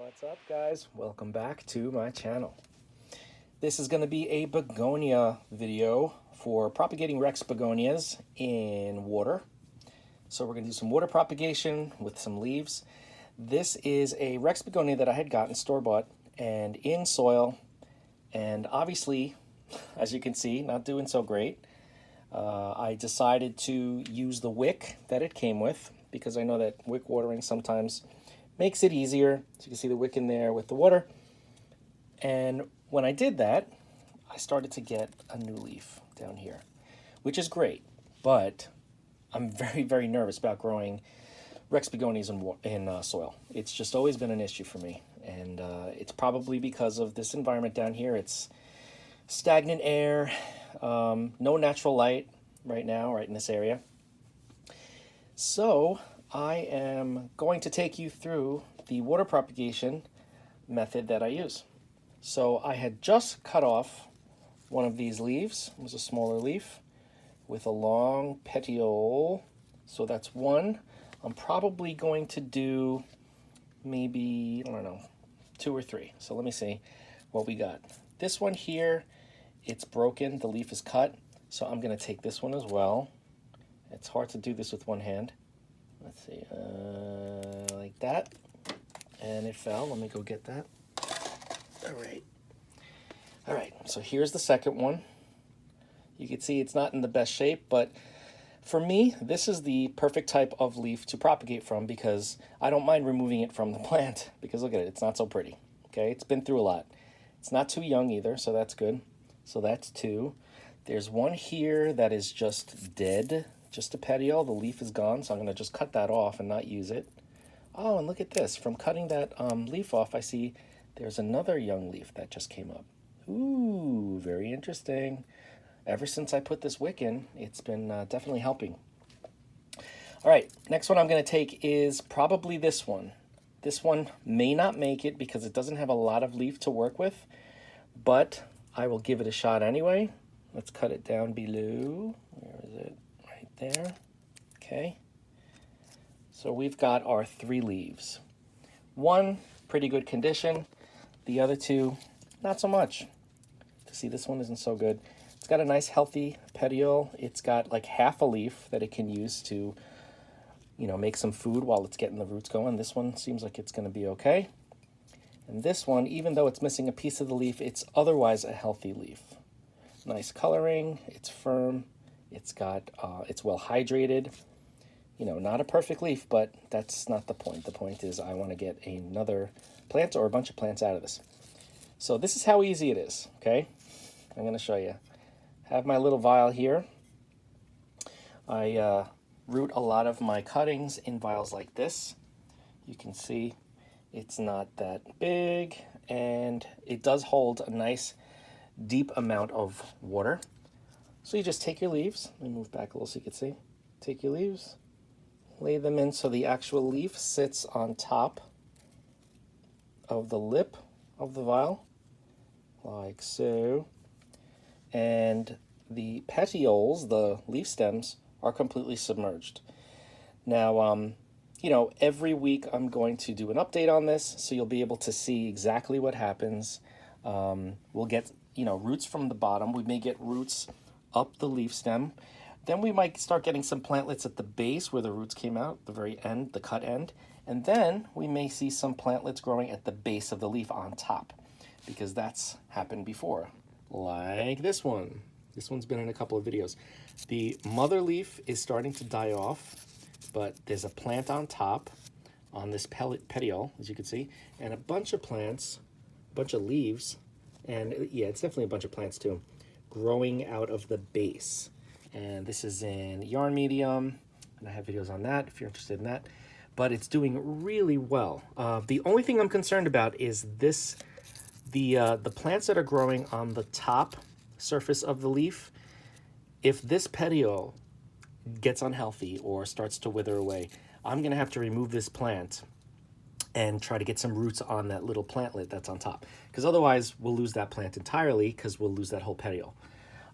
What's up, guys? Welcome back to my channel. This is going to be a begonia video for propagating Rex Begonias in water. So we're going to do some water propagation with some leaves. This is a Rex Begonia that I had gotten store-bought and in soil, and obviously, as you can see, not doing so great. I decided to use the wick that it came with because I know that wick watering sometimes makes it easier. So you can see the wick in there with the water. And when I did that, I started to get a new leaf down here, which is great. But I'm very, very nervous about growing Rex Begonias in soil. It's just always been an issue for me. And it's probably because of this environment down here. It's stagnant air, no natural light right now, right in this area. So I am going to take you through the water propagation method that I use. So I had just cut off one of these leaves. It was a smaller leaf with a long petiole. So that's one. I'm probably going to do maybe, I don't know, 2 or 3. So let me see what we got. This one here, it's broken. The leaf is cut. So I'm going to take this one as well. It's hard to do this with one hand. Let's see, like that, and it fell. Let me go get that. All right, so here's the second one. You can see it's not in the best shape, but for me, this is the perfect type of leaf to propagate from because I don't mind removing it from the plant because look at it, it's not so pretty, okay? It's been through a lot. It's not too young either, so that's good. So that's 2. There's one here that is just dead. Just a petiole, the leaf is gone, so I'm going to just cut that off and not use it. Oh, and look at this. From cutting that leaf off, I see there's another young leaf that just came up. Ooh, very interesting. Ever since I put this wick in, it's been definitely helping. All right, next one I'm going to take is probably this one. This one may not make it because it doesn't have a lot of leaf to work with, but I will give it a shot anyway. Let's cut it down below. Where is it? There. Okay. So we've got our 3 leaves. One, pretty good condition. The other 2, not so much. See, this one isn't so good. It's got a nice healthy petiole. It's got like half a leaf that it can use to, you know, make some food while it's getting the roots going. This one seems like it's going to be okay. And this one, even though it's missing a piece of the leaf, it's otherwise a healthy leaf. Nice coloring. It's firm. It's got, it's well hydrated. You know, not a perfect leaf, but that's not the point. The point is I want to get another plant or a bunch of plants out of this. So this is how easy it is, okay? I'm going to show you. Have my little vial here. I root a lot of my cuttings in vials like this. You can see it's not that big, and it does hold a nice deep amount of water. So you just take your leaves, let me move back a little so you can see. Take your leaves, lay them in so the actual leaf sits on top of the lip of the vial, like so. And the petioles, the leaf stems, are completely submerged. Now, you know, every week I'm going to do an update on this, so you'll be able to see exactly what happens. We'll get, you know, roots from the bottom. We may get roots up the leaf stem. Then we might start getting some plantlets at the base where the roots came out, the very end, the cut end. And then we may see some plantlets growing at the base of the leaf on top because that's happened before, like this one. This one's been in a couple of videos. The mother leaf is starting to die off, but there's a plant on top on this petiole, as you can see, and a bunch of plants, a bunch of leaves, and yeah, it's definitely a bunch of plants too, growing out of the base. And this is in yarn medium, and I have videos on that if you're interested in that. But it's doing really well. The only thing I'm concerned about is this, the plants that are growing on the top surface of the leaf. If this petiole gets unhealthy or starts to wither away, I'm gonna have to remove this plant and try to get some roots on that little plantlet that's on top. Because otherwise we'll lose that plant entirely because we'll lose that whole petiole.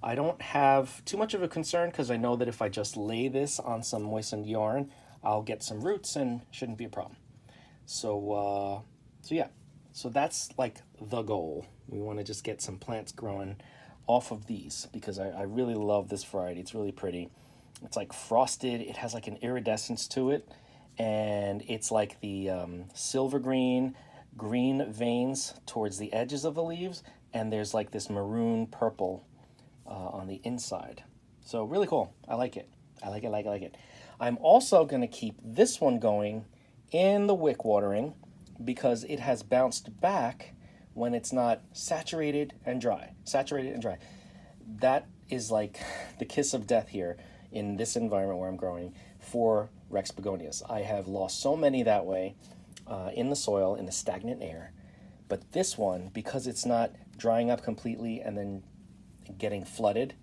I don't have too much of a concern because I know that if I just lay this on some moistened yarn, I'll get some roots and shouldn't be a problem. So yeah, So that's like the goal. We want to just get some plants growing off of these because I really love this variety. It's really pretty. It's like frosted. It has like an iridescence to it. And it's like the silver green veins towards the edges of the leaves. And there's like this maroon purple on the inside. So really cool. I like it. I like it, like it. I'm also going to keep this one going in the wick watering because it has bounced back when it's not saturated and dry. Saturated and dry. That is like the kiss of death here in this environment where I'm growing for Rex Begonias. I have lost so many that way in the soil, in the stagnant air. But this one, because it's not drying up completely and then getting flooded,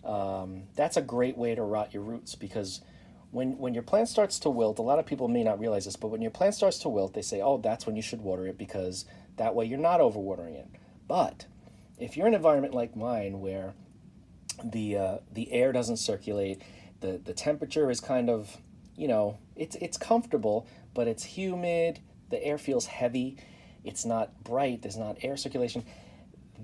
that's a great way to rot your roots because when your plant starts to wilt, a lot of people may not realize this, but when your plant starts to wilt, they say, oh, that's when you should water it because that way you're not overwatering it. But if you're in an environment like mine where the air doesn't circulate, the temperature is kind of, it's comfortable, but it's humid, the air feels heavy, it's not bright, there's not air circulation,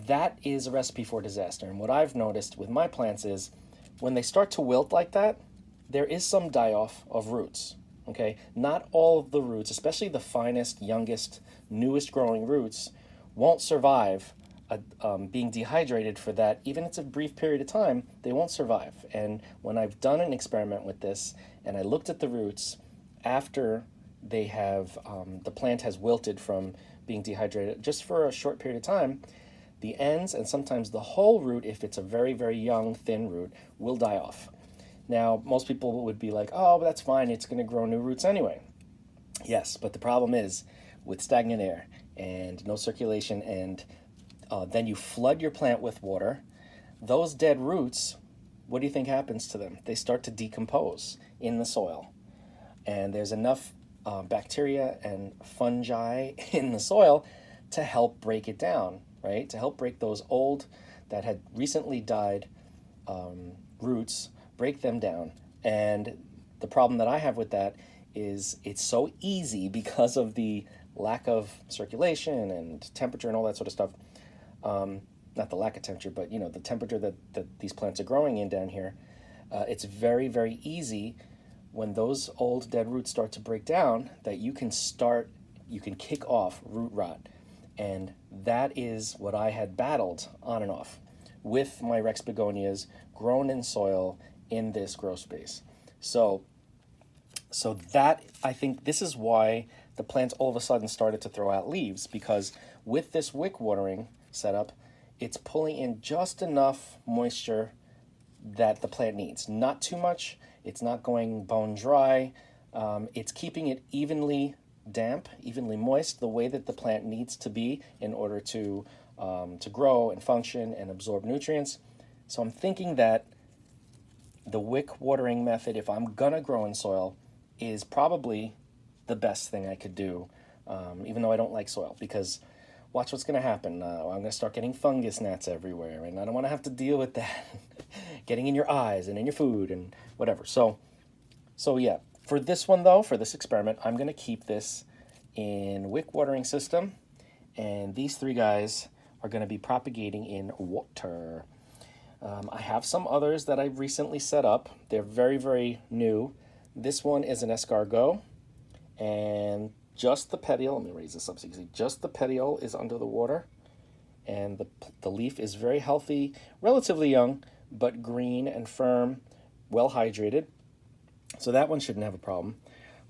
that is a recipe for disaster. And what I've noticed with my plants is when they start to wilt like that, there is some die-off of roots, okay? Not all of the roots, especially the finest, youngest, newest growing roots, won't survive being dehydrated for that. Even if it's a brief period of time, they won't survive. And when I've done an experiment with this and I looked at the roots after they have, the plant has wilted from being dehydrated just for a short period of time, the ends and sometimes the whole root, if it's a very, very young, thin root, will die off. Now, most people would be like, oh, but that's fine, it's going to grow new roots anyway. Yes, but the problem is with stagnant air and no circulation, and then you flood your plant with water, those dead roots, what do you think happens to them? They start to decompose in the soil. And there's enough bacteria and fungi in the soil to help break it down, right? To help break those old, that had recently died roots, break them down. And the problem that I have with that is it's so easy because of the lack of circulation and temperature and all that sort of stuff. Not the lack of temperature, but the temperature that these plants are growing in down here. It's very, very easy when those old dead roots start to break down that you can kick off root rot. And that is what I had battled on and off with my Rex Begonias grown in soil in this grow space. So that, I think this is why the plants all of a sudden started to throw out leaves, because with this wick watering setup, it's pulling in just enough moisture that the plant needs. Not too much, it's not going bone dry, it's keeping it evenly damp, evenly moist, the way that the plant needs to be in order to grow and function and absorb nutrients. So I'm thinking that the wick watering method, if I'm gonna grow in soil, is probably the best thing I could do, even though I don't like soil, because watch what's gonna happen. I'm gonna start getting fungus gnats everywhere, and I don't wanna have to deal with that getting in your eyes and in your food and whatever. So yeah, for this one though, for this experiment, I'm gonna keep this in wick watering system, and these three guys are gonna be propagating in water. I have some others that I've recently set up. They're very, very new. This one is an escargot, and just the petiole, let me raise this up so you can see, just the petiole is under the water, and the leaf is very healthy, relatively young, but green and firm, well hydrated. So that one shouldn't have a problem.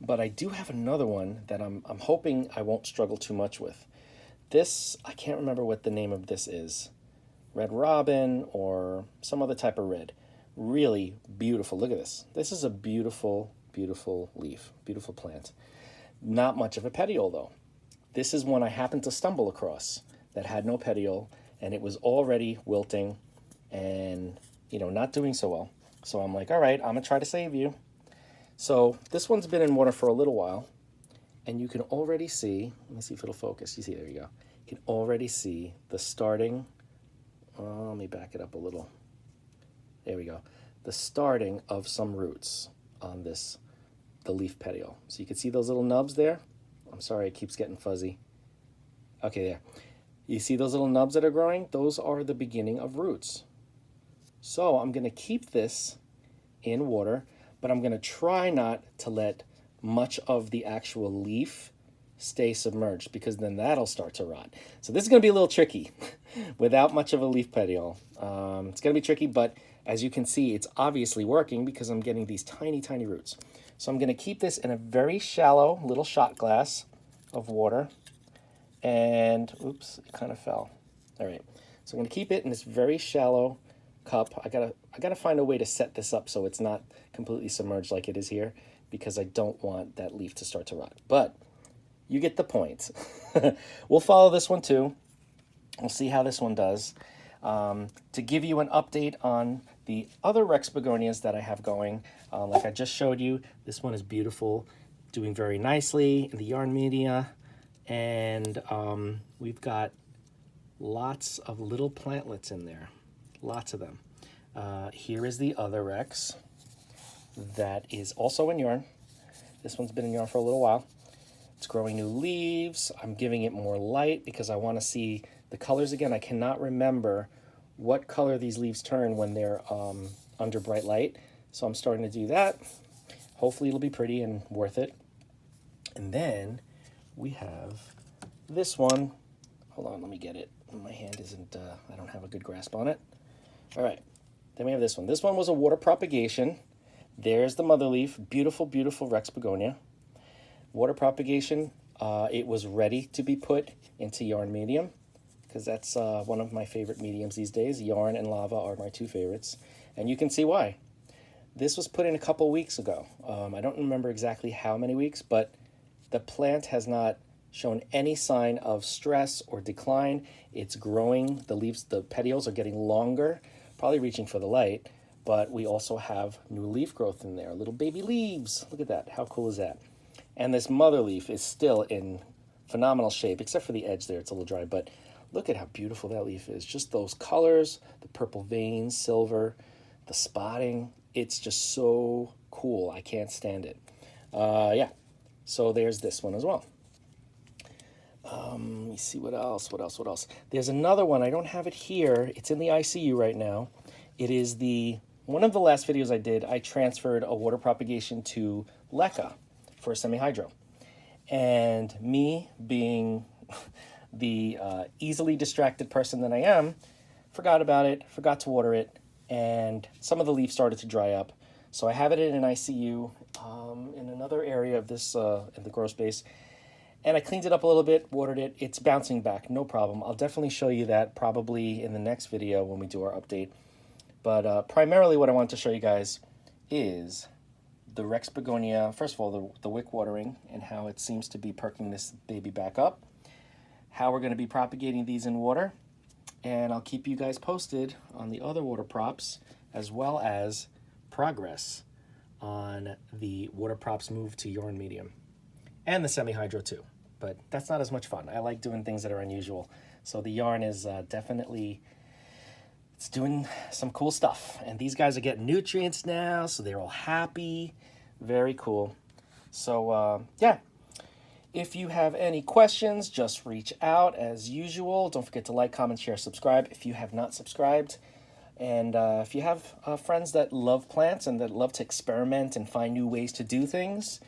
But I do have another one that I'm hoping I won't struggle too much with. This, I can't remember what the name of this is. Red Robin or some other type of red. Really beautiful. Look at this. This is a beautiful, beautiful leaf, beautiful plant. Not much of a petiole though. This is one I happened to stumble across that had no petiole, and it was already wilting and not doing so well. So I'm like, all right, I'm gonna try to save you. So this one's been in water for a little while, and you can already see, let me see if it'll focus. You see, there you go. You can already see the starting, let me back it up a little. There we go. The starting of some roots on the leaf petiole. So you can see those little nubs there. I'm sorry, it keeps getting fuzzy. Okay, there. You see those little nubs that are growing? Those are the beginning of roots. So I'm going to keep this in water, but I'm going to try not to let much of the actual leaf stay submerged, because then that'll start to rot. So this is going to be a little tricky without much of a leaf petiole. It's going to be tricky, but as you can see, it's obviously working because I'm getting these tiny, tiny roots. So I'm going to keep this in a very shallow little shot glass of water. And, oops, it kind of fell. All right, so I'm going to keep it in this very shallow cup. I gotta find a way to set this up so it's not completely submerged like it is here, because I don't want that leaf to start to rot. But you get the point. We'll follow this one too. We'll see how this one does. To give you an update on the other Rex Begonias that I have going, like I just showed you, this one is beautiful, doing very nicely in the yarn media. And we've got lots of little plantlets in there, lots of them. Here is the other Rex that is also in yarn. This one's been in yarn for a little while. It's growing new leaves. I'm giving it more light because I want to see the colors again. I cannot remember what color these leaves turn when they're under bright light. So I'm starting to do that. Hopefully it'll be pretty and worth it. And then we have this one. Hold on, let me get it. My hand isn't, I don't have a good grasp on it. All right, then we have this one. This one was a water propagation. There's the mother leaf. Beautiful, beautiful Rex Begonia. Water propagation. It was ready to be put into yarn medium, because that's one of my favorite mediums these days. Yarn and lava are my two favorites, and you can see why. This was put in a couple weeks ago. I don't remember exactly how many weeks, but the plant has not shown any sign of stress or decline. It's growing. The leaves, the petioles are getting longer, probably reaching for the light, but we also have new leaf growth in there, little baby leaves. Look at that. How cool is that? And this mother leaf is still in phenomenal shape, except for the edge there. It's a little dry, but look at how beautiful that leaf is. Just those colors, the purple veins, silver, the spotting. It's just so cool. I can't stand it. Yeah, so there's this one as well. Let me see what else. There's another one. I don't have it here. It's in the ICU right now. It is one of the last videos I did. I transferred a water propagation to LECA for a semi-hydro. And me, being the easily distracted person that I am, forgot about it, forgot to water it, and some of the leaves started to dry up. So I have it in an ICU in another area of this, in the grow space. And I cleaned it up a little bit, watered it. It's bouncing back, no problem. I'll definitely show you that probably in the next video when we do our update. But primarily what I want to show you guys is the Rex Begonia. First of all, the wick watering and how it seems to be perking this baby back up. How we're going to be propagating these in water. And I'll keep you guys posted on the other water props, as well as progress on the water props move to yarn medium. And the semi-hydro too. But that's not as much fun. I like doing things that are unusual. So the yarn is definitely, it's doing some cool stuff. And these guys are getting nutrients now, so they're all happy. Very cool. So yeah, if you have any questions, just reach out as usual. Don't forget to like, comment, share, subscribe if you have not subscribed. And if you have friends that love plants and that love to experiment and find new ways to do things,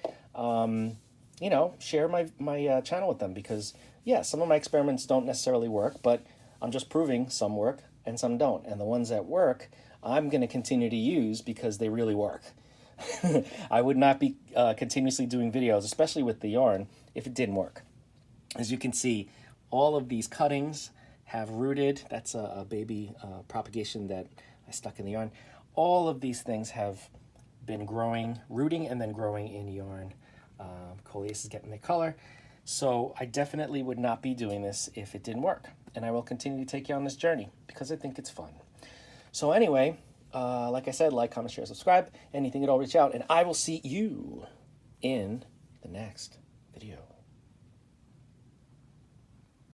you know, share my channel with them, because, yeah, some of my experiments don't necessarily work, but I'm just proving some work and some don't. And the ones that work, I'm going to continue to use because they really work. I would not be continuously doing videos, especially with the yarn, if it didn't work. As you can see, all of these cuttings have rooted. That's a baby propagation that I stuck in the yarn. All of these things have been growing, rooting, and then growing in yarn. Coleus is getting the color. So I definitely would not be doing this if it didn't work. And I will continue to take you on this journey because I think it's fun. So anyway, like I said, like, comment, share, subscribe, anything at all, reach out, and I will see you in the next video.